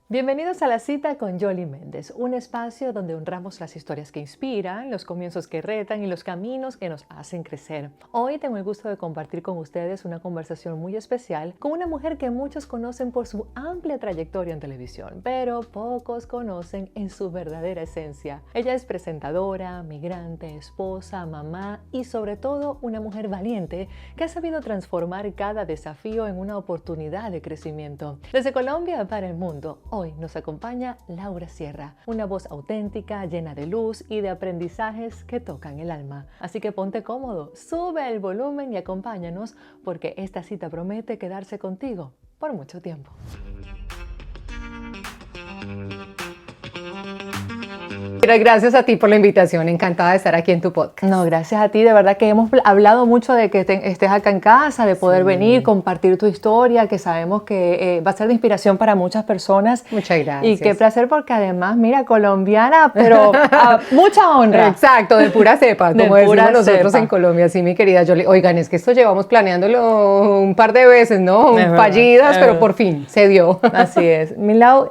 Bienvenidos a La Cita con Yoli Méndez, un espacio donde honramos las historias que inspiran, los comienzos que retan y los caminos que nos hacen crecer. Hoy tengo el gusto de compartir con ustedes una conversación muy especial con una mujer que muchos conocen por su amplia trayectoria en televisión, pero pocos conocen en su verdadera esencia. Ella es presentadora, migrante, esposa, mamá y sobre todo una mujer valiente que ha sabido transformar cada desafío en una oportunidad de crecimiento. Desde Colombia para el mundo, hoy nos acompaña Laura Sierra, una voz auténtica, llena de luz y de aprendizajes que tocan el alma. Así que ponte cómodo, sube el volumen y acompáñanos porque esta cita promete quedarse contigo por mucho tiempo. Gracias a ti por la invitación, encantada de estar aquí en tu podcast. No, gracias a ti, de verdad que hemos hablado mucho de que estés acá en casa, de poder venir, compartir tu historia, que sabemos que va a ser de inspiración para muchas personas. Muchas gracias. Y qué placer porque además, mira, colombiana, pero a mucha honra. Exacto, de pura cepa, como decimos nosotros en Colombia, sí, mi querida Yoli. Oigan, es que esto llevamos planeándolo un par de veces, ¿no? Fallidas, pero por fin se dio. Así es. Milau,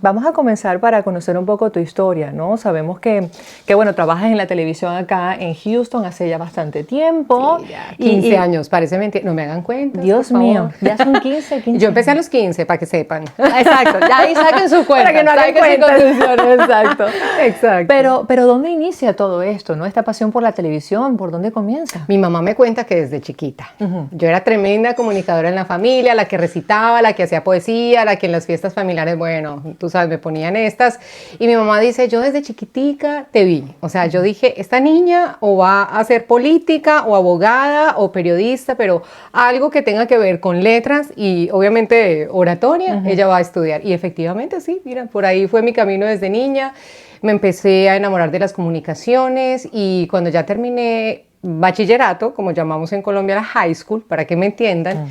vamos a comenzar para conocer un poco tu historia, ¿no? Sabemos que bueno, trabajas en la televisión acá en Houston hace ya bastante tiempo. Sí, ya 15 años, parece mentira. No me hagan cuenta. Dios mío, ya son 15. Yo empecé a los 15, para que sepan. Exacto, ya ahí saquen su cuenta. Para que no hagan cuenta. Exacto. Exacto. Pero ¿dónde inicia todo esto, no? Esta pasión por la televisión, ¿por dónde comienza? Mi mamá me cuenta que desde chiquita. Yo era tremenda comunicadora en la familia, la que recitaba, la que hacía poesía, la que en las fiestas familiares, bueno, tú sabes, me ponían estas. Y mi mamá dice, yo desde chiquitica te vi. O sea, yo dije, esta niña o va a ser política o abogada o periodista, pero algo que tenga que ver con letras y obviamente oratoria, ella va a estudiar. Y efectivamente sí, mira, por ahí fue mi camino desde niña. Me empecé a enamorar de las comunicaciones y cuando ya terminé bachillerato, como llamamos en Colombia la high school, para que me entiendan,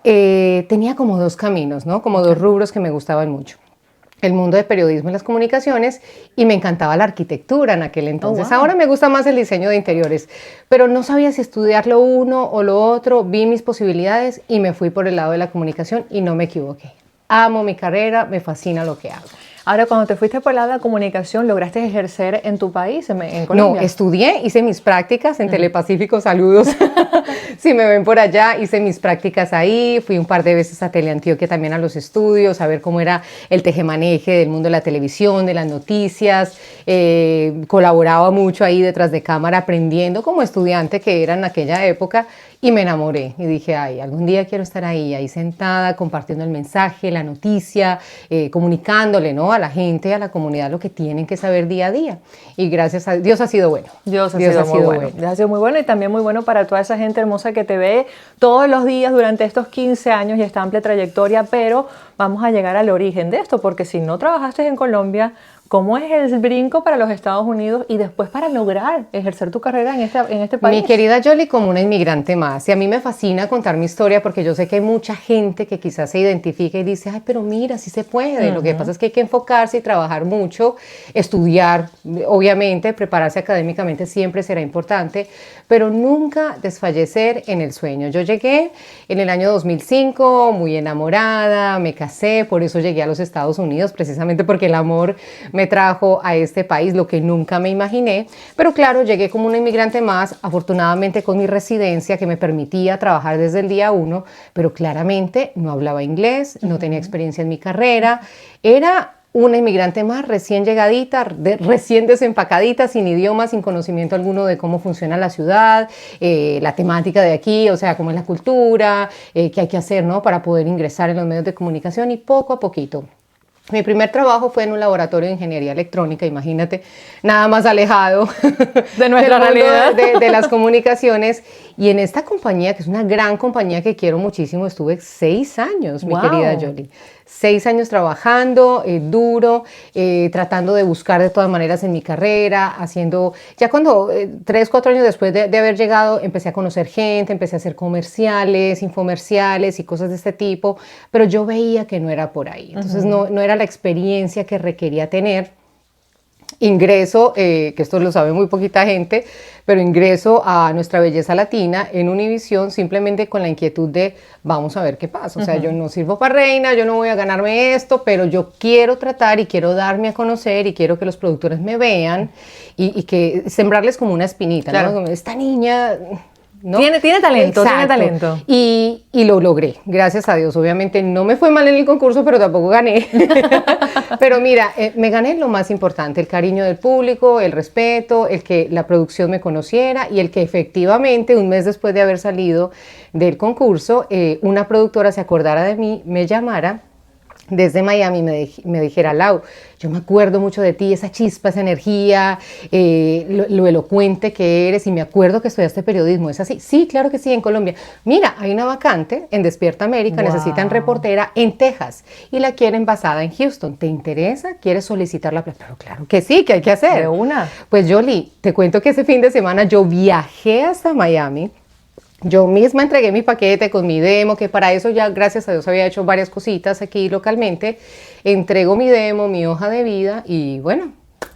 tenía como dos caminos, ¿no? Como dos rubros que me gustaban mucho. El mundo de periodismo y las comunicaciones y me encantaba la arquitectura en aquel entonces. Ahora me gusta más el diseño de interiores, pero no sabía si estudiar lo uno o lo otro. Vi mis posibilidades y me fui por el lado de la comunicación y no me equivoqué. Amo mi carrera, me fascina lo que hago. Ahora, cuando te fuiste por el lado de la comunicación, ¿lograste ejercer en tu país, en Colombia? No, estudié, hice mis prácticas en Telepacífico, saludos. Si me ven por allá, hice mis prácticas ahí, fui un par de veces a Teleantioquia también a los estudios, a ver cómo era el tejemaneje del mundo de la televisión, de las noticias. Colaboraba mucho ahí detrás de cámara, aprendiendo como estudiante que era en aquella época. Y me enamoré y dije, ay, algún día quiero estar ahí sentada, compartiendo el mensaje, la noticia, comunicándole, ¿no? A la gente, a la comunidad, lo que tienen que saber día a día. Y gracias a Dios ha sido bueno. Dios ha sido muy bueno. Dios ha sido muy bueno y también muy bueno para toda esa gente hermosa que te ve todos los días durante estos 15 años y esta amplia trayectoria, pero vamos a llegar al origen de esto, porque si no trabajaste en Colombia, ¿cómo es el brinco para los Estados Unidos y después para lograr ejercer tu carrera en este país? Mi querida Yoli, como una inmigrante más, y a mí me fascina contar mi historia porque yo sé que hay mucha gente que quizás se identifica y dice, ay, pero mira, sí se puede. Lo que pasa es que hay que enfocarse y trabajar mucho, estudiar, obviamente, prepararse académicamente siempre será importante, pero nunca desfallecer en el sueño. Yo llegué en el año 2005, muy enamorada, me casé, por eso llegué a los Estados Unidos, precisamente porque el amor me trajo a este país, lo que nunca me imaginé, pero claro, llegué como una inmigrante más, afortunadamente con mi residencia que me permitía trabajar desde el día 1, pero claramente no hablaba inglés, no tenía experiencia en mi carrera, era una inmigrante más recién llegadita, recién desempacadita, sin idioma, sin conocimiento alguno de cómo funciona la ciudad, la temática de aquí, o sea, cómo es la cultura, qué hay que hacer, ¿no? Para poder ingresar en los medios de comunicación y poco a poquito. Mi primer trabajo fue en un laboratorio de ingeniería electrónica, imagínate, nada más alejado de nuestra realidad de las comunicaciones. Y en esta compañía, que es una gran compañía que quiero muchísimo, estuve 6 años, mi querida Yoli. 6 años trabajando, duro, tratando de buscar de todas maneras en mi carrera, haciendo, ya cuando 3, 4 años después de haber llegado, empecé a conocer gente, empecé a hacer comerciales, infomerciales y cosas de este tipo, pero yo veía que no era por ahí. Entonces no era la experiencia que requería tener. ingreso, que esto lo sabe muy poquita gente, pero ingreso a Nuestra Belleza Latina en Univisión simplemente con la inquietud de vamos a ver qué pasa. O sea, yo no sirvo para reina, yo no voy a ganarme esto, pero yo quiero tratar y quiero darme a conocer y quiero que los productores me vean y que sembrarles como una espinita, claro. ¿No? Como esta niña... ¿no? Tiene talento, exacto. Tiene talento. Y lo logré, gracias a Dios. Obviamente no me fue mal en el concurso, pero tampoco gané. Pero mira, me gané lo más importante, el cariño del público, el respeto, el que la producción me conociera y el que efectivamente un mes después de haber salido del concurso, una productora se acordara de mí, me llamara desde Miami, me dijera, Lau, yo me acuerdo mucho de ti, esa chispa, esa energía, lo elocuente que eres, y me acuerdo que estudiaste periodismo, ¿es así? Sí, claro que sí, en Colombia. Mira, hay una vacante en Despierta América, wow. Necesitan reportera en Texas y la quieren basada en Houston. ¿Te interesa? ¿Quieres solicitar la plaza? Pero claro que sí, ¿qué hay que hacer? De una. Pues Yoli, te cuento que ese fin de semana yo viajé hasta Miami. Yo misma entregué mi paquete con mi demo, que para eso ya, gracias a Dios, había hecho varias cositas aquí localmente. Entrego mi demo, mi hoja de vida y bueno,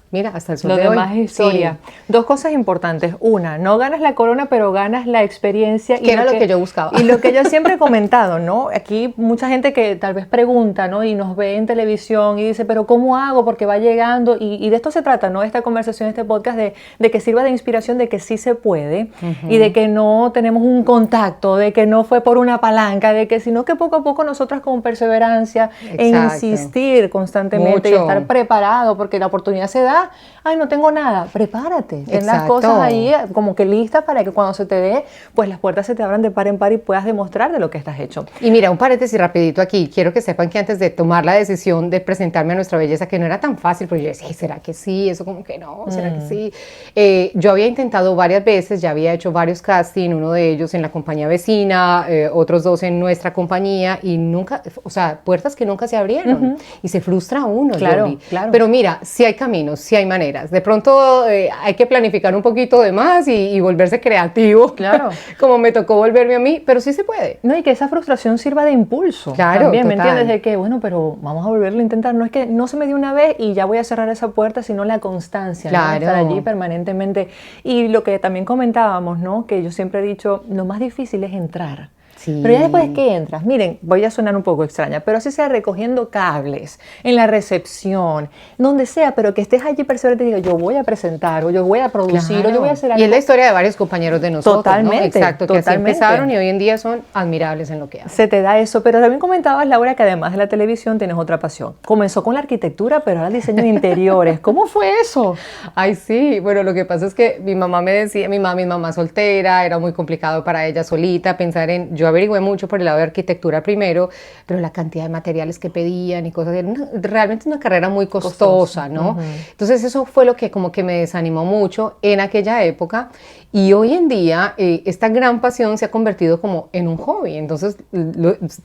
mira, hasta el sol de hoy. Lo demás es historia. Sí. Dos cosas importantes. Una, no ganas la corona, pero ganas la experiencia. Que era lo que yo buscaba. Y lo que yo siempre he comentado, ¿no? Aquí mucha gente que tal vez pregunta, ¿no? Y nos ve en televisión y dice, pero ¿cómo hago? Porque va llegando. Y de esto se trata, ¿no? Esta conversación, este podcast, de que sirva de inspiración, de que sí se puede. Y de que no tenemos un contacto, de que no fue por una palanca, de que sino que poco a poco nosotras con perseverancia, e insistir constantemente y estar preparado, porque la oportunidad se da. Ay, no tengo nada, prepárate, ten las cosas ahí como que listas para que cuando se te dé, pues las puertas se te abran de par en par y puedas demostrar de lo que estás hecho. Y mira, un paréntesis rapidito aquí, quiero que sepan que antes de tomar la decisión de presentarme a Nuestra Belleza, que no era tan fácil, porque yo decía, ¿será que sí? Eso como que no, ¿será que sí? Yo había intentado varias veces, ya había hecho varios castings, uno de ellos en la compañía vecina, otros dos en nuestra compañía, y nunca, o sea, puertas que nunca se abrieron, y se frustra uno, claro, claro. Pero mira, sí hay caminos, sí hay maneras. De pronto hay que planificar un poquito de más y volverse creativo, claro. Como me tocó volverme a mí, pero sí se puede. No, y que esa frustración sirva de impulso. Claro, también, total. ¿me entiendes? De que, bueno, pero vamos a volverlo a intentar. No es que no se me dio una vez y ya voy a cerrar esa puerta, sino la constancia, claro. ¿no? Estar allí permanentemente. Y lo que también comentábamos, ¿no? Que yo siempre he dicho, lo más difícil es entrar. Sí. Pero ya después que entras, miren, voy a sonar un poco extraña, pero así sea recogiendo cables, en la recepción, donde sea, pero que estés allí perseverante y digas, yo voy a presentar, o yo voy a producir, claro. o yo voy a hacer algo. Y es la historia de varios compañeros de nosotros, totalmente, ¿no? Exacto, que totalmente. así empezaron y hoy en día son admirables en lo que hacen. Se te da eso, pero también comentabas, Laura, que además de la televisión tienes otra pasión. Comenzó con la arquitectura, pero ahora el diseño de interiores. ¿Cómo fue eso? Ay, sí, bueno, lo que pasa es que mi mamá me decía, mi mamá soltera, era muy complicado para ella solita pensar en, yo averigüé mucho por el de arquitectura primero, pero la cantidad de materiales que pedían y cosas, realmente es una carrera muy costosa, ¿no? Entonces eso fue lo que como que me desanimó mucho en aquella época, y hoy en día esta gran pasión se ha convertido como en un hobby. Entonces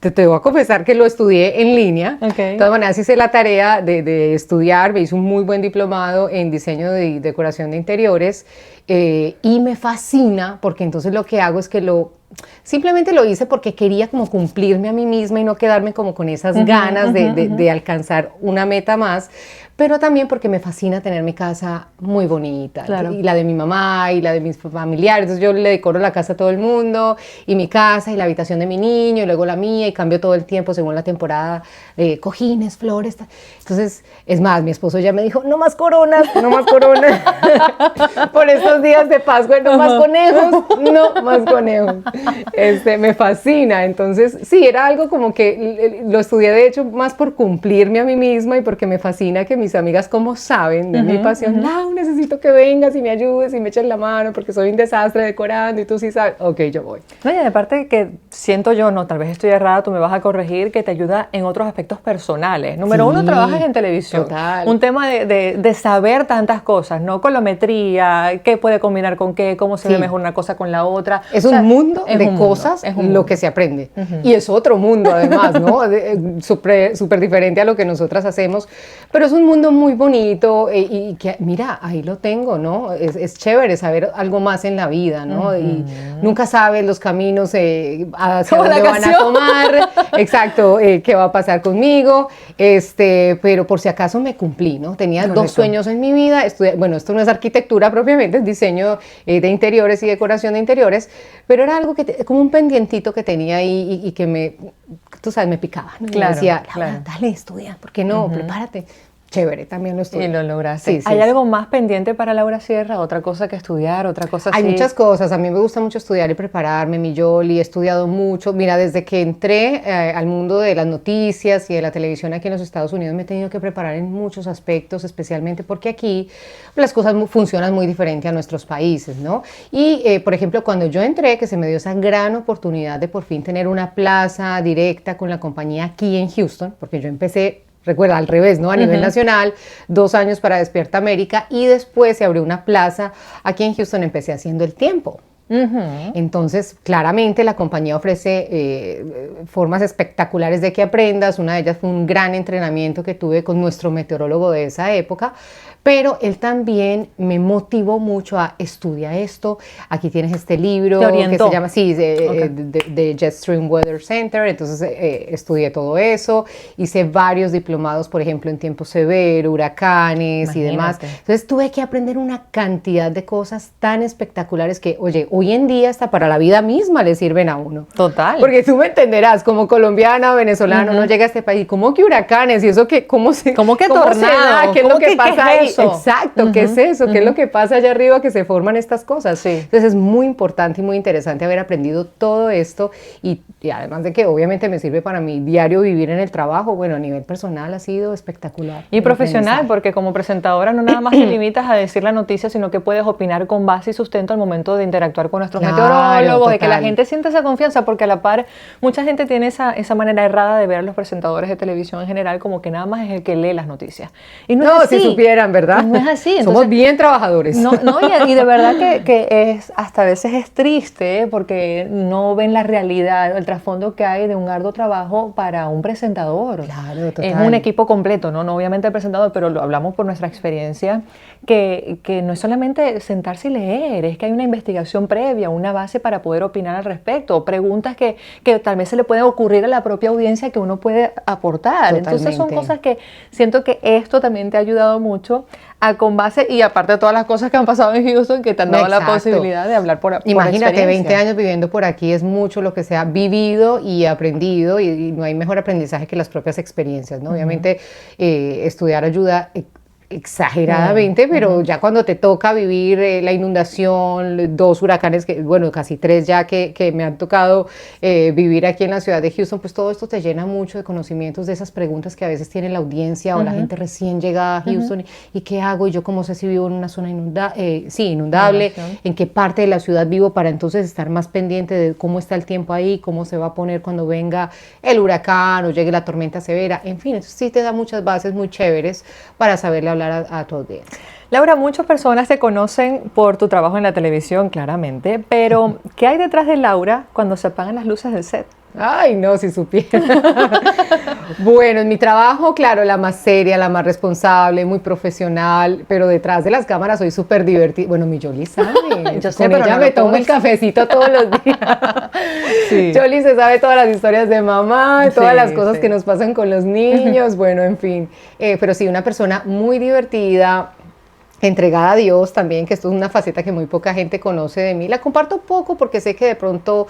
te voy a confesar que lo estudié en línea. De todas maneras hice la tarea de estudiar, me hice un muy buen diplomado en diseño de decoración de interiores, y me fascina porque entonces lo que hago es que simplemente lo hice porque quería como cumplirme a mí misma y no quedarme como con esas ganas de alcanzar una meta más, pero también porque me fascina tener mi casa muy bonita, claro. Y la de mi mamá y la de mis familiares. Entonces yo le decoro la casa a todo el mundo, y mi casa y la habitación de mi niño y luego la mía, y cambio todo el tiempo según la temporada, cojines, flores. Entonces, es más, mi esposo ya me dijo, no más coronas, no más coronas. Por estos días de Pascua, no más conejos, no más conejos. Me fascina. Entonces, sí, era algo como que lo estudié de hecho más por cumplirme a mí misma y porque me fascina que mis amigas, como saben de mi pasión, Lau, necesito que vengas y me ayudes y me eches la mano porque soy un desastre decorando y tú sí sabes. Ok, yo voy. No, y aparte que siento yo, no, tal vez estoy errada, tú me vas a corregir, que te ayuda en otros aspectos personales. Número uno, trabajas en televisión. Total. Un tema de saber tantas cosas, ¿no? Colometría, qué puede combinar con qué, cómo se ve mejor una cosa con la otra. Es un mundo de cosas lo que se aprende. Y es otro mundo además, ¿no? Súper diferente a lo que nosotras hacemos, pero es un mundo muy bonito y que, mira, ahí lo tengo, ¿no? Es chévere saber algo más en la vida, ¿no? Y nunca sabes los caminos hacia dónde van a tomar, exacto, qué va a pasar conmigo, pero por si acaso me cumplí, ¿no? Tenía dos sueños en mi vida, bueno, esto no es arquitectura propiamente, es diseño de interiores y decoración de interiores, pero era algo como un pendientito que tenía ahí y que tú sabes, me picaba, ¿no? Claro, me decía, claro. Dale, estudia, ¿por qué no? Prepárate. Chévere, también lo estudié. Y lo lograste. Sí, ¿Hay algo más pendiente para Laura Sierra? ¿Otra cosa que estudiar? ¿Otra cosa así? Hay muchas cosas. A mí me gusta mucho estudiar y prepararme, mi Yoli. He estudiado mucho. Mira, desde que entré al mundo de las noticias y de la televisión aquí en los Estados Unidos me he tenido que preparar en muchos aspectos, especialmente porque aquí las cosas funcionan muy diferente a nuestros países, ¿no? Y, por ejemplo, cuando yo entré, que se me dio esa gran oportunidad de por fin tener una plaza directa con la compañía aquí en Houston, porque yo empecé... Recuerda, al revés, ¿no? A nivel nacional, 2 años para Despierta América y después se abrió una plaza. Aquí en Houston empecé haciendo El Tiempo. Entonces, claramente la compañía ofrece formas espectaculares de que aprendas. Una de ellas fue un gran entrenamiento que tuve con nuestro meteorólogo de esa época, pero él también me motivó mucho a estudiar esto. Aquí tienes este libro que se llama, de Jetstream Weather Center. Entonces estudié todo eso, hice varios diplomados, por ejemplo, en tiempo severo, huracanes y demás. Entonces tuve que aprender una cantidad de cosas tan espectaculares que, oye, hoy en día hasta para la vida misma le sirven a uno. Total. Porque tú me entenderás, como colombiana, venezolano, uno llega a este país, ¿cómo que huracanes? ¿Y eso qué? ¿Cómo que tornado? ¿Qué es lo que pasa ahí? Eso? Exacto, ¿qué es eso? ¿Qué es lo que pasa allá arriba que se forman estas cosas? Sí. Entonces es muy importante y muy interesante haber aprendido todo esto y además de que obviamente me sirve para mi diario vivir en el trabajo, bueno, a nivel personal ha sido espectacular. Y profesional, porque como presentadora no nada más te limitas a decir la noticia, sino que puedes opinar con base y sustento al momento de interactuar con nuestros meteorólogos, de que la gente sienta esa confianza, porque a la par mucha gente tiene esa manera errada de ver a los presentadores de televisión en general como que nada más es el que lee las noticias. Y no es así. Si supieran, ¿verdad? No es así. Entonces, somos bien trabajadores. Y de verdad que es, hasta a veces es triste porque no ven la realidad, el trasfondo que hay de un arduo trabajo para un presentador. Claro, total. Es un equipo completo, ¿no? No obviamente el presentador, pero lo hablamos por nuestra experiencia, que no es solamente sentarse y leer, es que hay una investigación previa, una base para poder opinar al respecto, preguntas que tal vez se le pueden ocurrir a la propia audiencia que uno puede aportar. Totalmente. Entonces son cosas que siento que esto también te ha ayudado mucho con base, y aparte de todas las cosas que han pasado en Houston, que te han dado la posibilidad de hablar por Imagínate, 20 años viviendo por aquí es mucho lo que se ha vivido y aprendido, y no hay mejor aprendizaje que las propias experiencias, ¿no? Obviamente estudiar ayuda exageradamente, pero ya cuando te toca vivir la inundación, 2 huracanes, bueno, casi 3 ya que me han tocado vivir aquí en la ciudad de Houston, pues todo esto te llena mucho de conocimientos, de esas preguntas que a veces tiene la audiencia o la gente recién llegada a Houston, y qué hago, y yo cómo sé si vivo en una zona inundable, en qué parte de la ciudad vivo, para entonces estar más pendiente de cómo está el tiempo ahí, cómo se va a poner cuando venga el huracán o llegue la tormenta severa, en fin, eso sí te da muchas bases muy chéveres para saberle hablar a tu audiencia. Laura, muchas personas te conocen por tu trabajo en la televisión, claramente, pero ¿qué hay detrás de Laura cuando se apagan las luces del set? Ay, no, si supiera. Bueno, en mi trabajo, claro, la más seria, la más responsable, muy profesional, pero detrás de las cámaras soy súper divertida. Bueno, mi Yoli sabe. Yo sé, con pero ella no me tomo el cafecito todos los días. Sí. Yoli se sabe todas las historias de mamá, todas las cosas que nos pasan con los niños, bueno, en fin. Pero sí, una persona muy divertida, entregada a Dios también, que esto es una faceta que muy poca gente conoce de mí. La comparto poco porque sé que de pronto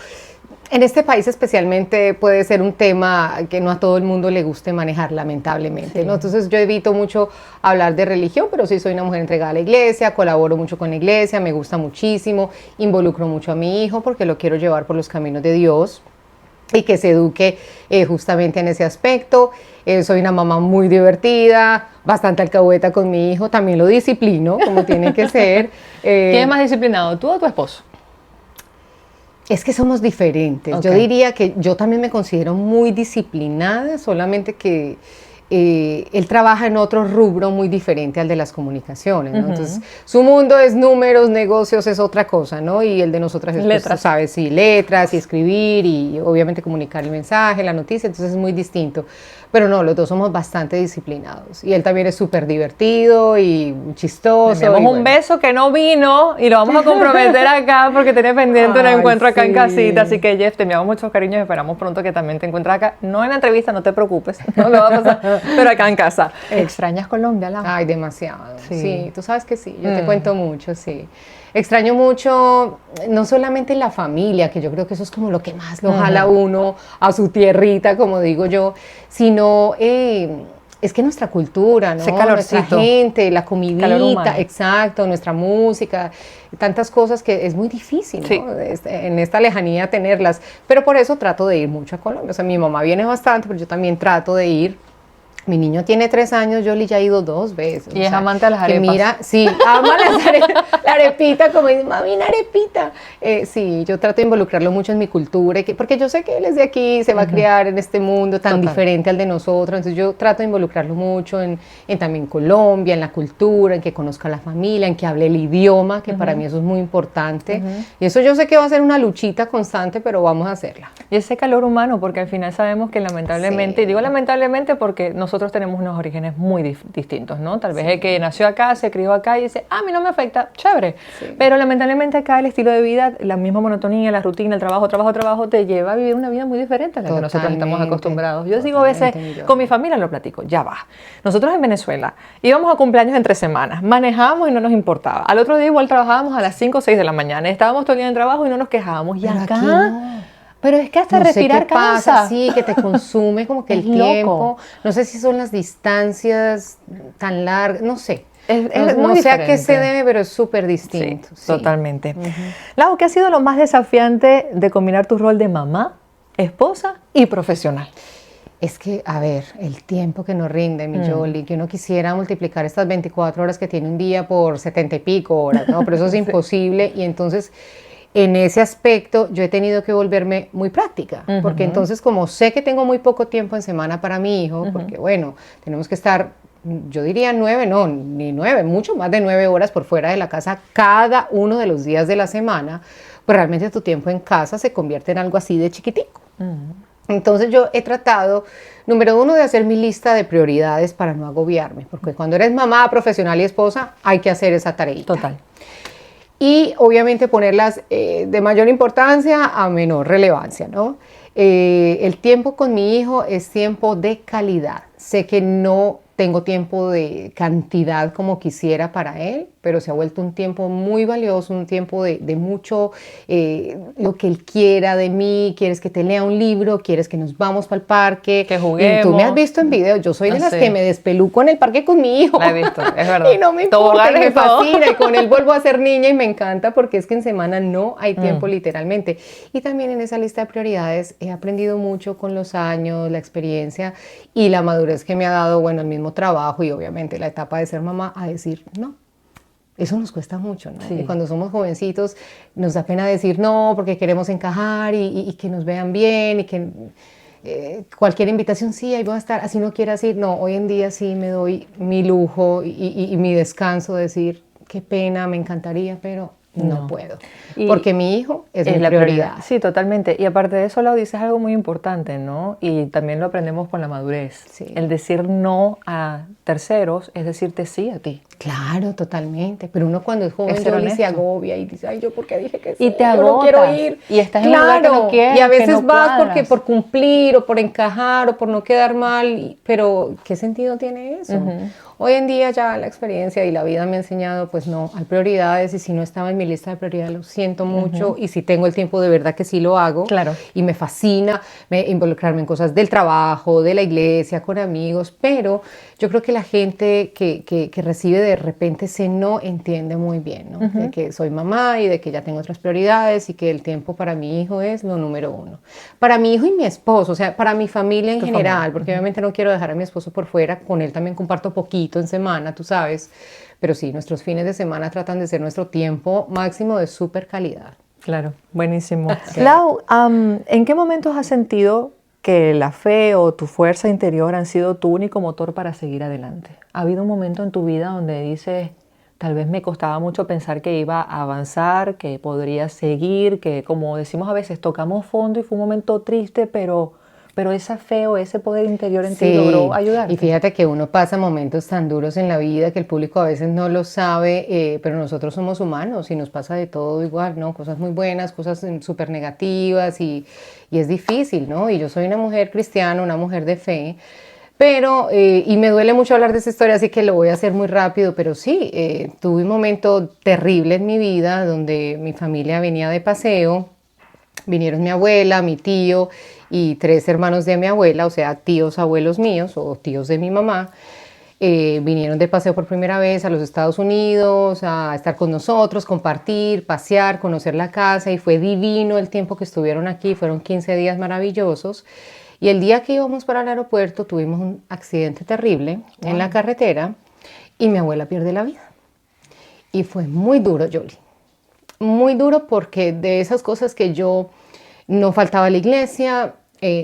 en este país especialmente puede ser un tema que no a todo el mundo le guste manejar, lamentablemente, ¿no? Entonces yo evito mucho hablar de religión, pero sí soy una mujer entregada a la iglesia, colaboro mucho con la iglesia, me gusta muchísimo, involucro mucho a mi hijo porque lo quiero llevar por los caminos de Dios y que se eduque justamente en ese aspecto. Soy una mamá muy divertida, bastante alcahueta con mi hijo, también lo disciplino como tiene que ser. ¿Quién es más disciplinado, tú o tu esposo? Es que somos diferentes. Okay. Yo diría que yo también me considero muy disciplinada, solamente que él trabaja en otro rubro muy diferente al de las comunicaciones, ¿no? Entonces, su mundo es números, negocios, es otra cosa, ¿no? Y el de nosotras es, pues, tú sabes, sí, letras y escribir y obviamente comunicar el mensaje, la noticia, entonces es muy distinto. Pero no, los dos somos bastante disciplinados. Y él también es súper divertido y chistoso. Le enviamos un beso que no vino y lo vamos a comprometer acá porque tiene pendiente un encuentro acá en casita. Así que, Jeff, te enviamos muchos cariños y esperamos pronto que también te encuentres acá. No en la entrevista, no te preocupes, no lo va a pasar, pero acá en casa. ¿Extrañas Colombia, Lau? Ay, demasiado. Sí, tú sabes que sí, yo te cuento mucho, sí. Extraño mucho, no solamente la familia, que yo creo que eso es como lo que más lo jala uno a su tierrita, como digo yo, sino es que nuestra cultura, ¿no? Ese calorcito. Nuestra gente, la comidita, exacto, nuestra música, tantas cosas que es muy difícil, ¿no? Sí. En esta lejanía tenerlas, pero por eso trato de ir mucho a Colombia. O sea, mi mamá viene bastante, pero yo también trato de ir. Mi niño tiene 3 años, yo ya he ido 2 veces. Y es amante de las arepas. Mira, sí, ama la arepita, como dice, mami, una arepita. Sí, yo trato de involucrarlo mucho en mi cultura, porque yo sé que él es de aquí, se va a criar en este mundo tan diferente al de nosotros, entonces yo trato de involucrarlo mucho en también Colombia, en la cultura, en que conozca a la familia, en que hable el idioma, que para mí eso es muy importante. Y eso yo sé que va a ser una luchita constante, pero vamos a hacerla. Y ese calor humano, porque al final sabemos que lamentablemente, y digo lamentablemente porque nosotros tenemos unos orígenes muy distintos, ¿no? Tal vez el que nació acá, se crió acá y dice, a mí no me afecta, chévere. Pero lamentablemente acá el estilo de vida, la misma monotonía, la rutina, el trabajo, te lleva a vivir una vida muy diferente a la que nosotros estamos acostumbrados. Yo digo a veces, con mi familia lo platico, ya va. Nosotros en Venezuela íbamos a cumpleaños entre semanas, manejábamos y no nos importaba. Al otro día igual trabajábamos a las 5 o 6 de la mañana, estábamos todo el día en trabajo y no nos quejábamos. Y acá... Pero es que hasta respirar cansa. Sí, que te consume como que el tiempo. No sé si son las distancias tan largas, no sé. No sé a qué se debe, pero es súper distinto. Sí, totalmente. Lau, ¿qué ha sido lo más desafiante de combinar tu rol de mamá, esposa y profesional? Es que, a ver, el tiempo que nos rinde, mi Yoli, que uno quisiera multiplicar estas 24 horas que tiene un día por 70 y pico horas, ¿no? Pero eso es imposible y entonces... En ese aspecto yo he tenido que volverme muy práctica, porque entonces como sé que tengo muy poco tiempo en semana para mi hijo, porque bueno, tenemos que estar, yo diría 9, no, ni 9, mucho más de 9 horas por fuera de la casa cada uno de los días de la semana, pues realmente tu tiempo en casa se convierte en algo así de chiquitico. Entonces yo he tratado, número 1, de hacer mi lista de prioridades para no agobiarme, porque cuando eres mamá, profesional y esposa, hay que hacer esa tareita. Total. Y obviamente ponerlas de mayor importancia a menor relevancia, ¿no? El tiempo con mi hijo es tiempo de calidad. Sé que no tengo tiempo de cantidad como quisiera para él, pero se ha vuelto un tiempo muy valioso, un tiempo de mucho lo que él quiera de mí. Quieres que te lea un libro, quieres que nos vamos para el parque, que juguemos. Y tú me has visto en video, yo soy de las que me despeluco en el parque con mi hijo. La he visto, es verdad. Y no me importa, me fascina, y con él vuelvo a ser niña y me encanta porque es que en semana no hay tiempo literalmente. Y también en esa lista de prioridades he aprendido mucho con los años, la experiencia y la madurez que me ha dado, bueno, el mismo trabajo y obviamente la etapa de ser mamá, a decir no. Eso nos cuesta mucho, ¿no? Sí. Y cuando somos jovencitos nos da pena decir no porque queremos encajar y que nos vean bien y que cualquier invitación, sí, ahí voy a estar, así no quieras ir. No, hoy en día sí me doy mi lujo y mi descanso de decir, qué pena, me encantaría, pero no puedo. Porque mi hijo es mi prioridad. Sí, totalmente. Y aparte de eso, Lau, dices algo muy importante, ¿no? Y también lo aprendemos con la madurez. Sí. El decir no a terceros es decirte sí a ti. Claro, totalmente. Pero uno cuando es joven se agobia y dice, ay, ¿yo por qué dije que sí? Y te Yo agotas. no quiero ir. Y estás en un lugar que no quieres, y a veces que no vas cuadras. por cumplir o por encajar o por no quedar mal. Pero, ¿qué sentido tiene eso? Hoy en día ya la experiencia y la vida me ha enseñado, pues no, hay prioridades y si no estaba en mi lista de prioridades lo siento mucho y si tengo el tiempo de verdad que sí lo hago. Claro. Y me fascina involucrarme en cosas del trabajo, de la iglesia, con amigos, pero yo creo que la gente que recibe de repente ese no entiende muy bien, ¿no? De que soy mamá y de que ya tengo otras prioridades y que el tiempo para mi hijo es lo número 1. Para mi hijo y mi esposo, o sea, para mi familia en general, porque obviamente no quiero dejar a mi esposo por fuera, con él también comparto poquito en semana, tú sabes, pero sí, nuestros fines de semana tratan de ser nuestro tiempo máximo de súper calidad. Claro, buenísimo. Sí. Lau, ¿en qué momentos has sentido que la fe o tu fuerza interior han sido tu único motor para seguir adelante? ¿Ha habido un momento en tu vida donde dices, tal vez me costaba mucho pensar que iba a avanzar, que podría seguir, que como decimos a veces, tocamos fondo y fue un momento triste, pero esa fe o ese poder interior en ti logró ayudarte? Y fíjate que uno pasa momentos tan duros en la vida que el público a veces no lo sabe, pero nosotros somos humanos y nos pasa de todo igual, ¿no? Cosas muy buenas, cosas súper negativas y es difícil, ¿no? Y yo soy una mujer cristiana, una mujer de fe, pero, y me duele mucho hablar de esa historia, así que lo voy a hacer muy rápido, pero sí, tuve un momento terrible en mi vida donde mi familia venía de paseo. Vinieron mi abuela, mi tío y 3 hermanos de mi abuela, o sea, tíos, abuelos míos o tíos de mi mamá. Vinieron de paseo por primera vez a los Estados Unidos a estar con nosotros, compartir, pasear, conocer la casa y fue divino el tiempo que estuvieron aquí, fueron 15 días maravillosos. Y el día que íbamos para el aeropuerto tuvimos un accidente terrible en la carretera y mi abuela pierde la vida. Y fue muy duro, Yoli. Muy duro porque de esas cosas que yo no faltaba a la iglesia,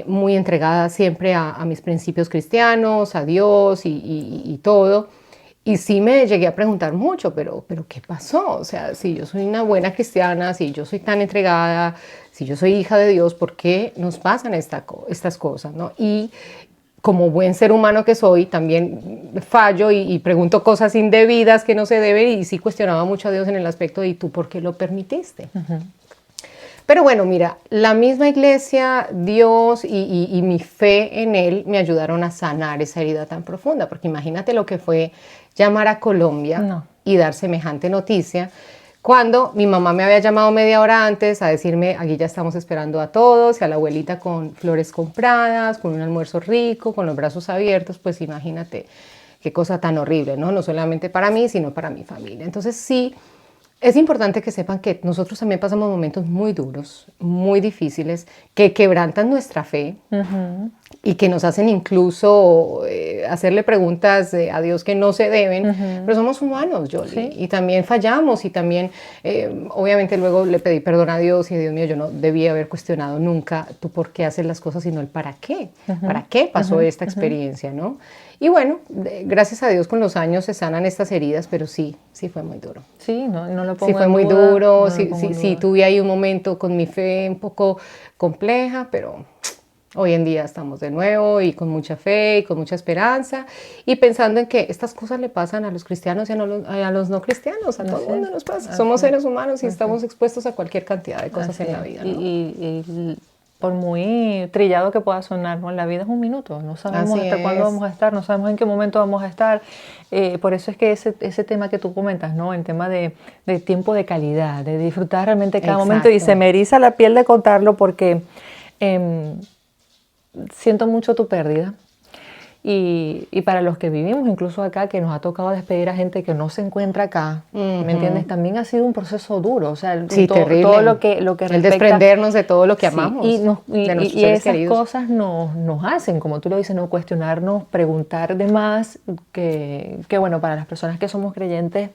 muy entregada siempre a mis principios cristianos, a Dios y todo. Y sí me llegué a preguntar mucho, pero ¿qué pasó? O sea, si yo soy una buena cristiana, si yo soy tan entregada, si yo soy hija de Dios, ¿por qué nos pasan estas cosas, ¿no? Y como buen ser humano que soy, también fallo y pregunto cosas indebidas que no se deben y sí cuestionaba mucho a Dios en el aspecto de ¿y tú por qué lo permitiste? Pero bueno, mira, la misma iglesia, Dios y mi fe en Él me ayudaron a sanar esa herida tan profunda, porque imagínate lo que fue llamar a Colombia y dar semejante noticia, cuando mi mamá me había llamado media hora antes a decirme, aquí ya estamos esperando a todos, y a la abuelita con flores compradas, con un almuerzo rico, con los brazos abiertos, pues imagínate qué cosa tan horrible, ¿no? No solamente para mí, sino para mi familia. Entonces sí, es importante que sepan que nosotros también pasamos momentos muy duros, muy difíciles, que quebrantan nuestra fe y que nos hacen incluso hacerle preguntas a Dios que no se deben, pero somos humanos, Yoli, ¿sí? Y también fallamos y también, obviamente luego le pedí perdón a Dios y Dios mío, yo no debía haber cuestionado nunca tú por qué haces las cosas, sino el para qué pasó esta experiencia, ¿no? Y bueno, gracias a Dios con los años se sanan estas heridas, pero sí fue muy duro. Sí, no lo pongo sí fue en muy duda, duro, no sí tuve ahí un momento con mi fe un poco compleja, pero hoy en día estamos de nuevo y con mucha fe y con mucha esperanza y pensando en que estas cosas le pasan a los cristianos y a los no cristianos, a todo el mundo nos pasa. Somos seres humanos y estamos expuestos a cualquier cantidad de cosas en la vida, ¿no? Y por muy trillado que pueda sonar, ¿no? La vida es un minuto, no sabemos hasta cuándo vamos a estar, no sabemos en qué momento vamos a estar. Por eso es que ese tema que tú comentas, ¿no? El tema de tiempo de calidad, de disfrutar realmente cada momento, y se me eriza la piel de contarlo porque siento mucho tu pérdida. Y para los que vivimos incluso acá, que nos ha tocado despedir a gente que no se encuentra acá, ¿me entiendes? También ha sido un proceso duro, o sea, terrible. Todo lo que respecta, el desprendernos de todo lo que amamos, y esas cosas nos hacen, como tú lo dices, no cuestionarnos, preguntar de más, que bueno, para las personas que somos creyentes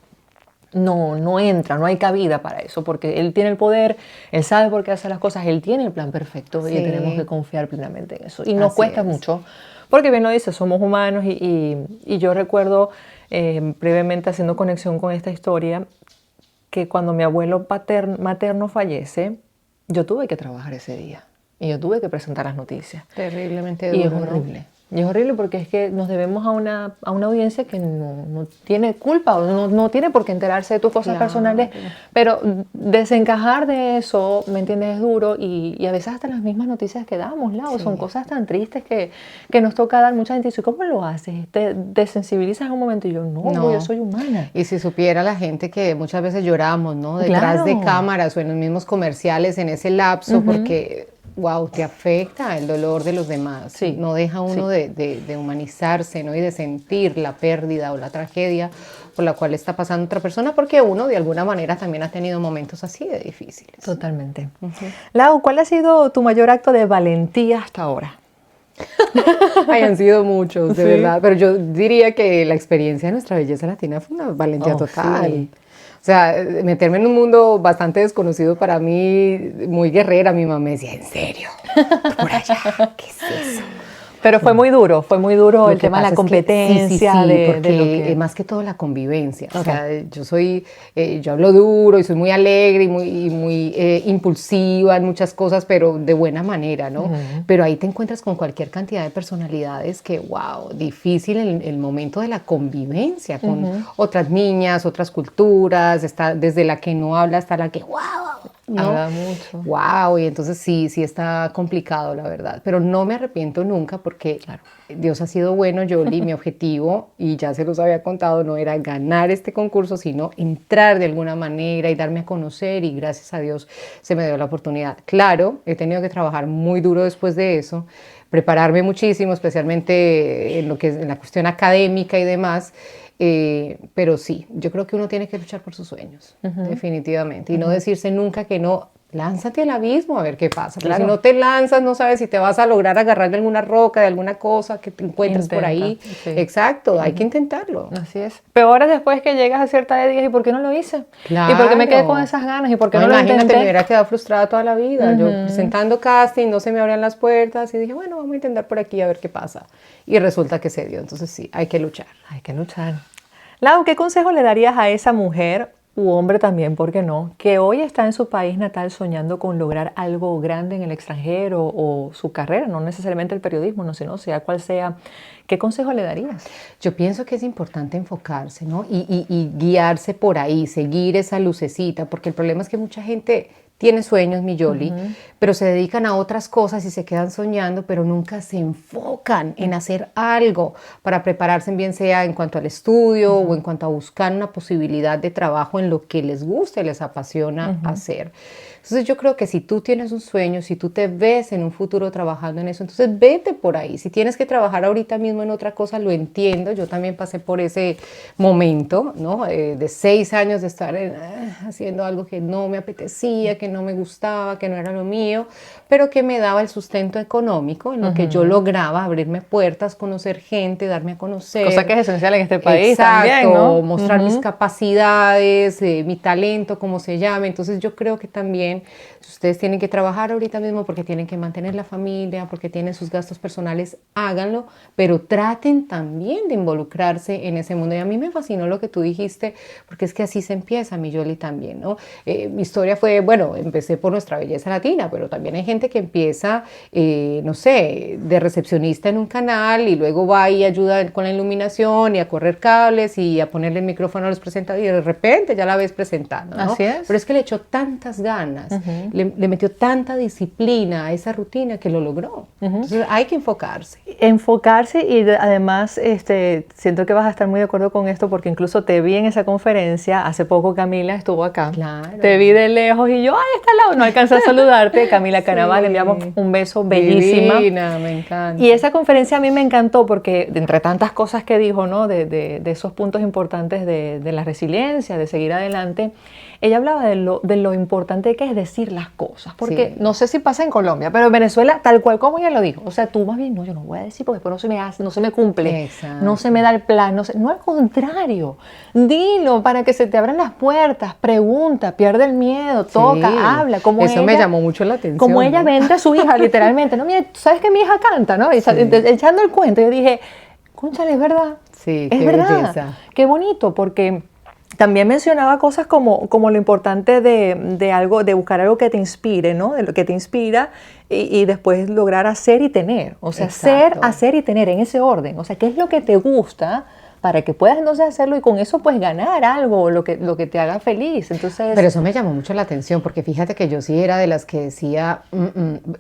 no entra, no hay cabida para eso, porque Él tiene el poder, Él sabe por qué hace las cosas, Él tiene el plan perfecto y tenemos que confiar plenamente en eso. Y nos cuesta mucho, porque bien lo dice, somos humanos y yo recuerdo brevemente haciendo conexión con esta historia, que cuando mi abuelo materno fallece, yo tuve que trabajar ese día y yo tuve que presentar las noticias. Terriblemente duro, y es horrible. ¿No? Y es horrible porque es que nos debemos a una audiencia que no tiene culpa o no tiene por qué enterarse de tus cosas personales, pero desencajar de eso, ¿me entiendes? Es duro y a veces hasta las mismas noticias que damos, Lau, son cosas tan tristes que nos toca dar. Mucha gente dice, ¿cómo lo haces? ¿Te desensibilizas en un momento? Y yo, no, yo soy humana. Y si supiera la gente que muchas veces lloramos, ¿no? Detrás de cámaras o en los mismos comerciales en ese lapso, porque wow, te afecta el dolor de los demás. No deja uno de humanizarse, ¿no? Y de sentir la pérdida o la tragedia por la cual está pasando otra persona, porque uno de alguna manera también ha tenido momentos así de difíciles. Totalmente. Lau, ¿cuál ha sido tu mayor acto de valentía hasta ahora? Han sido muchos, de verdad, pero yo diría que la experiencia de Nuestra Belleza Latina fue una valentía total. sea, meterme en un mundo bastante desconocido para mí, muy guerrera. Mi mamá me decía, ¿en serio? ¿Por allá? ¿Qué es eso? Pero fue muy duro el tema de la competencia. Sí, porque más que todo la convivencia. Okay. O sea, yo hablo duro y soy muy alegre y muy impulsiva en muchas cosas, pero de buena manera, ¿no? Pero ahí te encuentras con cualquier cantidad de personalidades que, wow, difícil el momento de la convivencia con otras niñas, otras culturas, desde la que no habla hasta la que, wow, ¿no? Habla mucho. Wow, y entonces sí está complicado, la verdad. Pero no me arrepiento nunca porque claro, Dios ha sido bueno, Yoli. Mi objetivo, y ya se los había contado, no era ganar este concurso, sino entrar de alguna manera y darme a conocer, y gracias a Dios se me dio la oportunidad. Claro, he tenido que trabajar muy duro después de eso, prepararme muchísimo, especialmente en lo que es en la cuestión académica y demás. Pero sí, yo creo que uno tiene que luchar por sus sueños, definitivamente, y no decirse nunca que no. Lánzate al abismo a ver qué pasa. Claro. Si no te lanzas, no sabes si te vas a lograr agarrar de alguna roca, de alguna cosa que te encuentres por ahí. Sí. Exacto, hay que intentarlo. Así es. Peor es después que llegas a cierta edad y dices, ¿y por qué no lo hice? Claro. ¿Y por qué me quedé con esas ganas? ¿Y por qué no lo intenté? Imagínate, me hubiera quedado frustrada toda la vida. Yo presentando casting, no se me abrían las puertas y dije, bueno, vamos a intentar por aquí a ver qué pasa. Y resulta que se dio. Entonces sí, hay que luchar. Hay que luchar. Lau, ¿qué consejo le darías a esa mujer u hombre también, ¿por qué no?, que hoy está en su país natal soñando con lograr algo grande en el extranjero o su carrera, no necesariamente el periodismo, no, sino sea cual sea? ¿Qué consejo le darías? Yo pienso que es importante enfocarse, ¿no? Y guiarse por ahí, seguir esa lucecita, porque el problema es que mucha gente tiene sueños, mi Yoli, pero se dedican a otras cosas y se quedan soñando, pero nunca se enfocan en hacer algo para prepararse, bien sea en cuanto al estudio o en cuanto a buscar una posibilidad de trabajo en lo que les gusta y les apasiona hacer. Entonces yo creo que si tú tienes un sueño, si tú te ves en un futuro trabajando en eso, entonces vete por ahí. Si tienes que trabajar ahorita mismo en otra cosa, lo entiendo. Yo también pasé por ese momento, ¿no? De 6 años de estar haciendo algo que no me apetecía, que no me gustaba, que no era lo mío, pero que me daba el sustento económico en lo que yo lograba abrirme puertas, conocer gente, darme a conocer. Cosa que es esencial en este país. Exacto, también, ¿no? Mostrar mis capacidades, mi talento, como se llame. Entonces yo creo que también ustedes tienen que trabajar ahorita mismo porque tienen que mantener la familia, porque tienen sus gastos personales, háganlo, pero traten también de involucrarse en ese mundo. Y a mí me fascinó lo que tú dijiste, porque es que así se empieza, mi Yoli, también, ¿no? Mi historia fue, bueno, empecé por Nuestra Belleza Latina, pero también hay gente que empieza, no sé, de recepcionista en un canal y luego va y ayuda con la iluminación y a correr cables y a ponerle el micrófono a los presentadores y de repente ya la ves presentando, ¿no? Así es. Pero es que le echó tantas ganas, le metió tanta disciplina a esa rutina que lo logró. Entonces hay que enfocarse. Enfocarse y además siento que vas a estar muy de acuerdo con esto porque incluso te vi en esa conferencia, hace poco Camila estuvo acá. Claro. Te vi de lejos y yo, ahí está al lado, no alcancé a saludarte. Camila Canaval, le enviamos un beso bellísima. Divina, me encanta. Y esa conferencia a mí me encantó porque entre tantas cosas que dijo, ¿no? de esos puntos importantes de la resiliencia, de seguir adelante, ella hablaba de lo importante que es decir las cosas, porque no sé si pasa en Colombia, pero en Venezuela, tal cual como ella lo dijo, o sea, tú más bien, no, yo no voy a decir porque después no se me hace, no se me cumple, exacto, no se me da el plan, no al contrario, dilo para que se te abran las puertas, pregunta, pierde el miedo, toca, habla, como eso ella, me llamó mucho la atención. Como ella vende a su hija, literalmente, no, mira, ¿sabes que mi hija canta, no? Y echando el cuento, yo dije, cónchale, es verdad, sí, es qué verdad, belleza. Qué bonito, porque también mencionaba cosas como lo importante de algo, de buscar algo que te inspire, ¿no? De lo que te inspira y después lograr hacer y tener. O sea, ser, hacer y tener en ese orden. O sea, ¿qué es lo que te gusta? Para que puedas entonces hacerlo y con eso pues ganar algo, lo que te haga feliz. Entonces, pero eso me llamó mucho la atención porque fíjate que yo sí era de las que decía,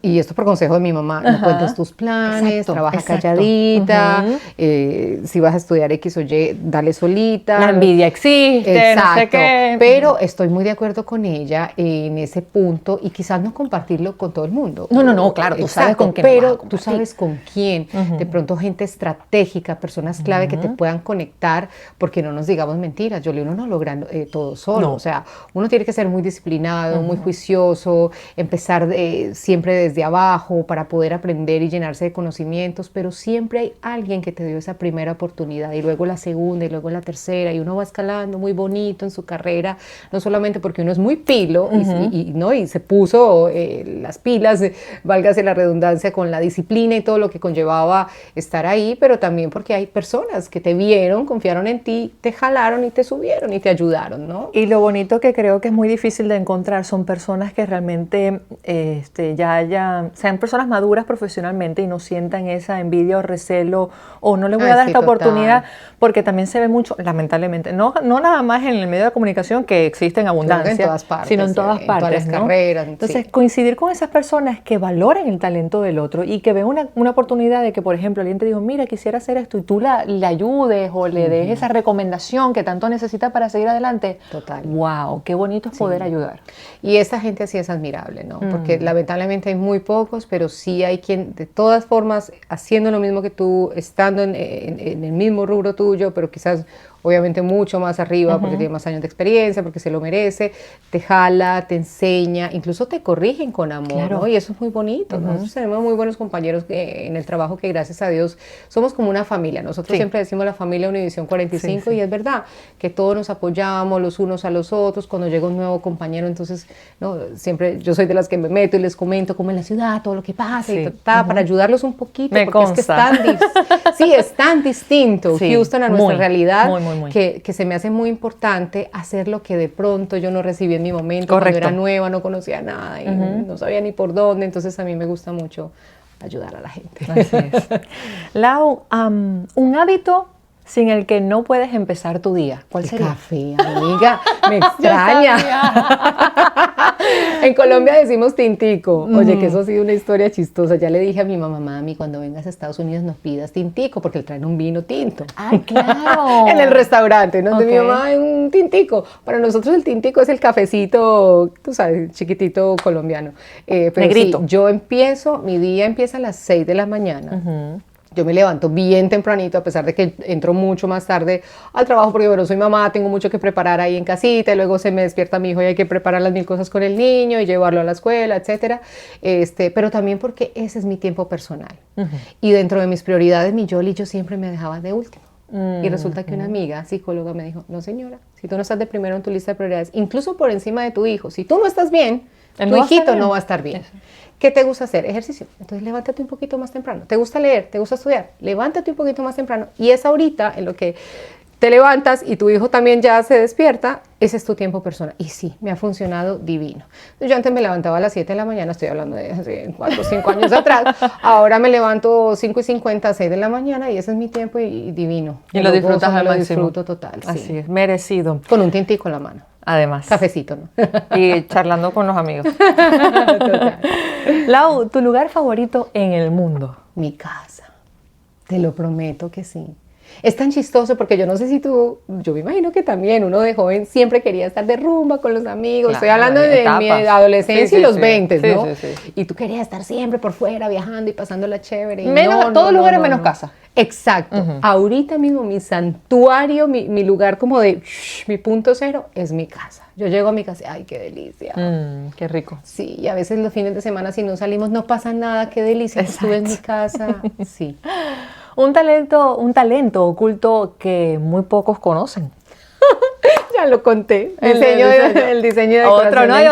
y esto por consejo de mi mamá, no cuentes tus planes, trabaja calladita, si vas a estudiar X o Y, dale solita. La envidia existe, no sé qué. Pero estoy muy de acuerdo con ella en ese punto y quizás no compartirlo con todo el mundo. No, claro, tú sabes con quién. Pero tú sabes con quién. De pronto gente estratégica, personas clave que te puedan conectar, porque no nos digamos mentiras, Yoli, uno no logra todo solo, o sea, uno tiene que ser muy disciplinado, muy juicioso, empezar siempre desde abajo para poder aprender y llenarse de conocimientos, pero siempre hay alguien que te dio esa primera oportunidad y luego la segunda y luego la tercera y uno va escalando muy bonito en su carrera, no solamente porque uno es muy pilo y se puso las pilas, válgase la redundancia, con la disciplina y todo lo que conllevaba estar ahí, pero también porque hay personas que te vieron, confiaron en ti, te jalaron y te subieron y te ayudaron, ¿no? Y lo bonito que creo que es muy difícil de encontrar son personas que realmente sean personas maduras profesionalmente y no sientan esa envidia o recelo o no les voy a dar esta oportunidad, porque también se ve mucho, lamentablemente, no nada más en el medio de comunicación, que existe en abundancia, en todas partes, sino en todas partes, todas las carreras. Entonces, coincidir con esas personas que valoren el talento del otro y que vean una oportunidad de que, por ejemplo, alguien te dijo, mira, quisiera hacer esto y tú le ayudes o le des esa recomendación que tanto necesita para seguir adelante. Total. Wow, qué bonito es poder ayudar. Y esta gente así es admirable, ¿no? Porque lamentablemente hay muy pocos, pero sí hay quien, de todas formas, haciendo lo mismo que tú, estando en el mismo rubro tuyo, pero quizás obviamente mucho más arriba porque tiene más años de experiencia, porque se lo merece, te jala, te enseña, incluso te corrigen con amor, ¿no? Y eso es muy bonito. Nosotros tenemos muy buenos compañeros en el trabajo que, gracias a Dios, somos como una familia. Nosotros siempre decimos la familia Univisión 45 y es verdad que todos nos apoyamos los unos a los otros. Cuando llega un nuevo compañero, entonces, ¿no? Siempre yo soy de las que me meto y les comento cómo en la ciudad, todo lo que pasa y para ayudarlos un poquito, porque es que es tan distinto Houston a nuestra realidad. Que se me hace muy importante hacer lo que de pronto yo no recibí en mi momento. Cuando era nueva, no conocía nada y no sabía ni por dónde, entonces a mí me gusta mucho ayudar a la gente. Así es. Lau, un hábito sin el que no puedes empezar tu día, ¿cuál sería? Café, amiga, me extraña. En Colombia decimos tintico. Oye, que eso ha sido una historia chistosa. Ya le dije a mi mamá, mami, cuando vengas a Estados Unidos no pidas tintico, porque le traen un vino tinto. ¡Ay, claro! En el restaurante, ¿no? De mi mamá, un tintico. Para nosotros el tintico es el cafecito, tú sabes, chiquitito colombiano. Pero negrito. Sí, mi día empieza a las 6 de la mañana. Yo me levanto bien tempranito, a pesar de que entro mucho más tarde al trabajo, porque bueno, soy mamá, tengo mucho que preparar ahí en casita, y luego se me despierta mi hijo y hay que preparar las 1000 cosas con el niño y llevarlo a la escuela, etcétera. Pero también porque ese es mi tiempo personal. Y dentro de mis prioridades, mi Yoli, yo siempre me dejaba de último. Y resulta que una amiga psicóloga me dijo, no señora, si tú no estás de primero en tu lista de prioridades, incluso por encima de tu hijo, si tú no estás bien, tu hijito no va a estar bien. ¿Qué te gusta hacer? Ejercicio. Entonces levántate un poquito más temprano. ¿Te gusta leer? ¿Te gusta estudiar? Levántate un poquito más temprano. Y es ahorita en lo que te levantas y tu hijo también ya se despierta, ese es tu tiempo personal. Y sí, me ha funcionado divino. Yo antes me levantaba a las 7 de la mañana, estoy hablando de hace 4 o 5 años atrás. Ahora me levanto 5:50, 6 de la mañana y ese es mi tiempo y divino. Y lo disfrutas al máximo. Lo disfruto total. Así es, merecido. Con un tintico en la mano. Además. Cafecito, ¿no? Y charlando con los amigos. Total. Lau, ¿tu lugar favorito en el mundo? Mi casa. Te lo prometo que sí. Es tan chistoso porque yo no sé si yo me imagino que también uno de joven siempre quería estar de rumba con los amigos. Claro, estoy hablando de mi adolescencia y los 20, ¿no? Sí. Y tú querías estar siempre por fuera viajando y pasándola chévere. Y todos lugares menos casa. Exacto. Ahorita mismo mi santuario, mi lugar como de mi punto cero es mi casa. Yo llego a mi casa, ¡ay, qué delicia! Qué rico. Sí, y a veces los fines de semana si no salimos no pasa nada, qué delicia que estuve en mi casa. Sí. Un talento oculto que muy pocos conocen. Ya lo conté. El diseño de otro, no hay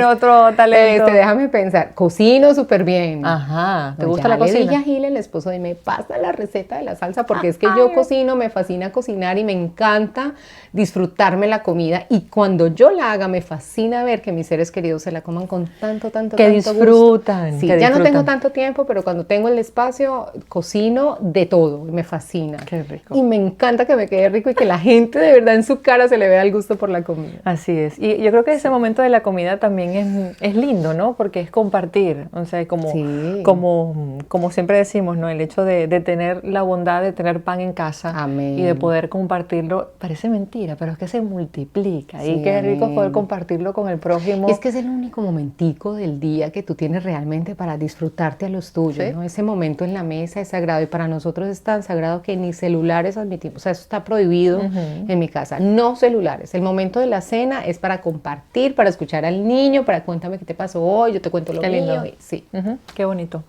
otro talento. Déjame pensar. Cocino súper bien. Ajá. ¿Te gusta la cocina? Le dije a Gil, el esposo, y me pasa la receta de la salsa porque es que yo cocino, me fascina cocinar y me encanta disfrutarme la comida. Y cuando yo la haga, me fascina ver que mis seres queridos se la coman con tanto que disfrutan. Gusto. Sí, ya no tengo tanto tiempo, pero cuando tengo el espacio, cocino de todo. Me fascina. Qué rico. Y me encanta que me quede rico y que la gente de verdad en su cara se le vea vea el gusto por la comida. Así es. Y yo creo que ese momento de la comida también es lindo, ¿no? Porque es compartir. O sea, como siempre decimos, ¿no? El hecho de tener la bondad de tener pan en casa. Amén. Y de poder compartirlo. Parece mentira, pero es que se multiplica. Sí, y qué rico amén. Poder compartirlo con el prójimo. Y es que es el único momentico del día que tú tienes realmente para disfrutarte a los tuyos, ¿Sí? ¿no? Ese momento en la mesa es sagrado y para nosotros es tan sagrado que ni celulares admitimos. O sea, eso está prohibido en mi casa. No celulares. El momento de la cena es para compartir, para escuchar al niño, para cuéntame qué te pasó hoy, yo te cuento lo Qué mío. lindo. Sí. Qué bonito.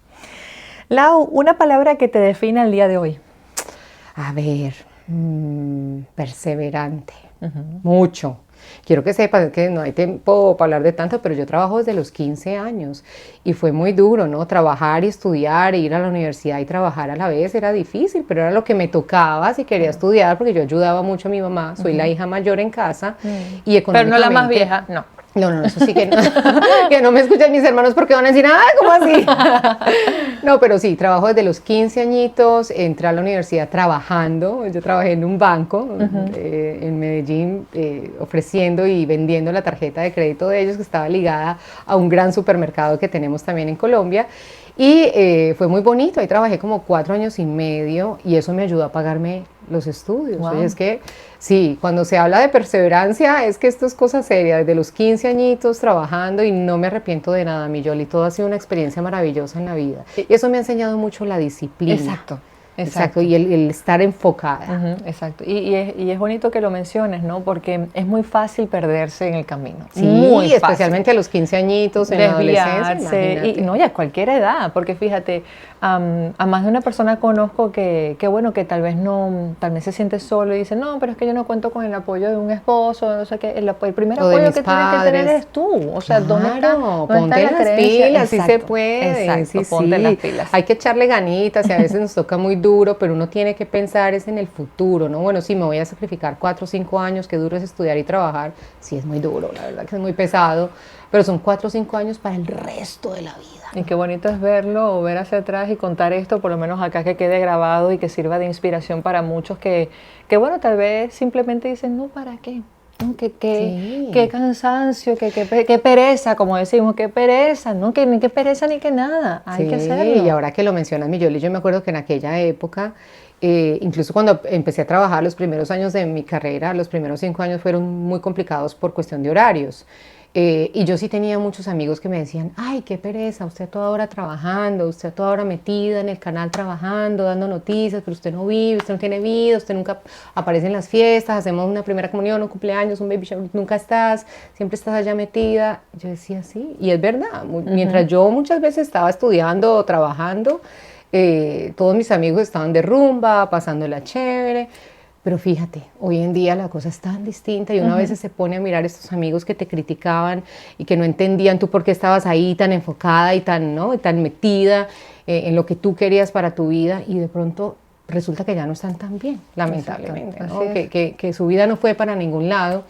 Lau, una palabra que te define el día de hoy. A ver, perseverante. Mucho. Quiero que sepas que no hay tiempo para hablar de tanto, pero yo trabajo desde los 15 años y fue muy duro, ¿no? Trabajar y estudiar, ir a la universidad y trabajar a la vez era difícil, pero era lo que me tocaba si quería estudiar, porque yo ayudaba mucho a mi mamá, soy la hija mayor en casa y económicamente... Pero no la más vieja, no. No, eso sí que no, que no me escuchen mis hermanos porque van a decir, ¡ah, cómo así! No, pero sí, trabajo desde los 15 añitos, entré a la universidad trabajando, yo trabajé en un banco en Medellín ofreciendo y vendiendo la tarjeta de crédito de ellos que estaba ligada a un gran supermercado que tenemos también en Colombia. Y fue muy bonito, ahí trabajé como 4 años y medio y eso me ayudó a pagarme los estudios. Wow. Oye, es que sí, cuando se habla de perseverancia es que esto es cosa seria, desde los 15 añitos trabajando y no me arrepiento de nada, mi Yoli, todo ha sido una experiencia maravillosa en la vida. Y eso me ha enseñado mucho la disciplina. Exacto, y el estar enfocada. Exacto, y es bonito que lo menciones, ¿no? Porque es muy fácil perderse en el camino. Sí, muy especialmente fácil. a los 15 añitos, en la adolescencia, Desviarse, y no, y a cualquier edad, porque fíjate, a más de una persona conozco que bueno, que tal vez se siente solo y dice, no, pero es que yo no cuento con el apoyo de un esposo, no sé qué, el primer apoyo que tienes que tener es tú, o sea, ¿dónde está ponte la las creencia? pilas, sí Exacto, se puede, exacto, sí, ponte las pilas. Hay que echarle ganitas y a veces nos toca muy duro, pero uno tiene que pensar es en el futuro, ¿no? Bueno, sí, me voy a sacrificar 4 o 5 años, qué duro es estudiar y trabajar, sí es muy duro, la verdad que es muy pesado, pero son 4 o 5 años para el resto de la vida. Y qué bonito es verlo o ver hacia atrás y contar esto, por lo menos acá que quede grabado y que sirva de inspiración para muchos que bueno, tal vez simplemente dicen, no, ¿para qué? No, qué cansancio, qué pereza, como decimos, qué pereza, ¿no? Que ni qué pereza ni que nada, hay que hacerlo. Y ahora que lo mencionas, mi Yoli, yo me acuerdo que en aquella época, incluso cuando empecé a trabajar los primeros años de mi carrera, los primeros 5 años fueron muy complicados por cuestión de horarios. Y yo sí tenía muchos amigos que me decían, ay, qué pereza, usted a toda hora trabajando, usted a toda hora metida en el canal trabajando, dando noticias, pero usted no vive, usted no tiene vida, usted nunca aparece en las fiestas, hacemos una primera comunión, un cumpleaños, un baby shower, nunca estás, siempre estás allá metida. Yo decía, sí, y es verdad, mientras yo muchas veces estaba estudiando o trabajando, todos mis amigos estaban de rumba, pasándola chévere. Pero fíjate, hoy en día la cosa es tan distinta y uno a veces se pone a mirar a estos amigos que te criticaban y que no entendían tú por qué estabas ahí tan enfocada y tan, ¿no? y tan metida en lo que tú querías para tu vida y de pronto resulta que ya no están tan bien, lamentablemente, ¿no? Que su vida no fue para ningún lado.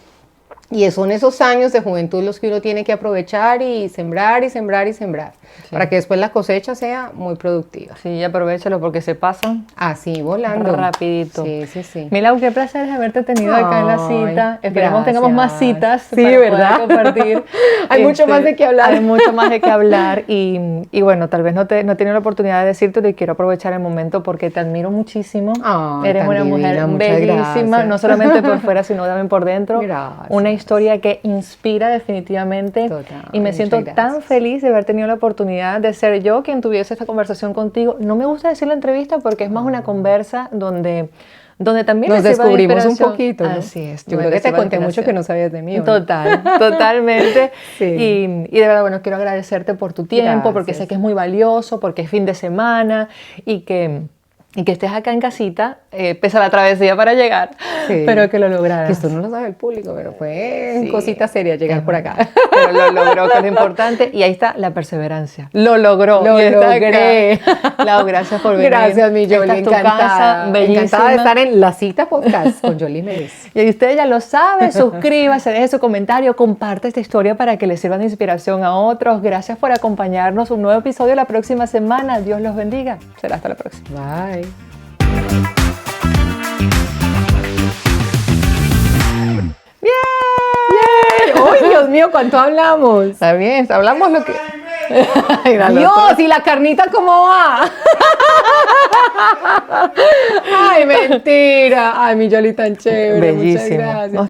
Y son esos años de juventud los que uno tiene que aprovechar y sembrar y sembrar y sembrar, para que después la cosecha sea muy productiva. Sí, aprovechalo porque se pasan así, volando. Rapidito. Sí. Milau, qué placer haberte tenido acá en la cita. Esperemos tengamos más citas sí, para ¿verdad? poder compartir. Hay mucho más de qué hablar. Hay mucho más de qué hablar y bueno, tal vez no he tenido la oportunidad de decírtelo y quiero aprovechar el momento porque te admiro muchísimo. Eres una mujer bellísima, no solamente por fuera, sino también por dentro. Gracias. Una historia que inspira definitivamente. Total, y me siento tan feliz de haber tenido la oportunidad de ser yo quien tuviese esta conversación contigo. No me gusta decir la entrevista porque es más una conversa donde también nos descubrimos un poquito, ¿no? Así es. Yo creo que te conté mucho que no sabías de mí, ¿no? Totalmente. Sí. Y de verdad, bueno, quiero agradecerte por tu tiempo, porque sé que es muy valioso, porque es fin de semana y que estés acá en casita, pese a la travesía para llegar, pero que lo lograras. Que esto no lo sabe el público, pero fue cosita seria llegar por acá. Pero lo logró, que es lo importante, y ahí está la perseverancia. Lo logró. Lo logré. Lau, gracias por venir. Gracias, mi Yoli, encantada. Encantada de estar en La Cita Podcast con Yoli Méndez. Y usted ya lo sabe, suscríbase, deje su comentario, comparte esta historia para que le sirva de inspiración a otros. Gracias por acompañarnos. Un nuevo episodio la próxima semana. Dios los bendiga. Será hasta la próxima. Bye. Bien, mío, ¿cuánto hablamos? Está bien, hablamos lo que... Dios, ¿y la carnita cómo va? Ay, mentira. Ay, mi Yoli tan chévere. Bellísimo. Muchas gracias.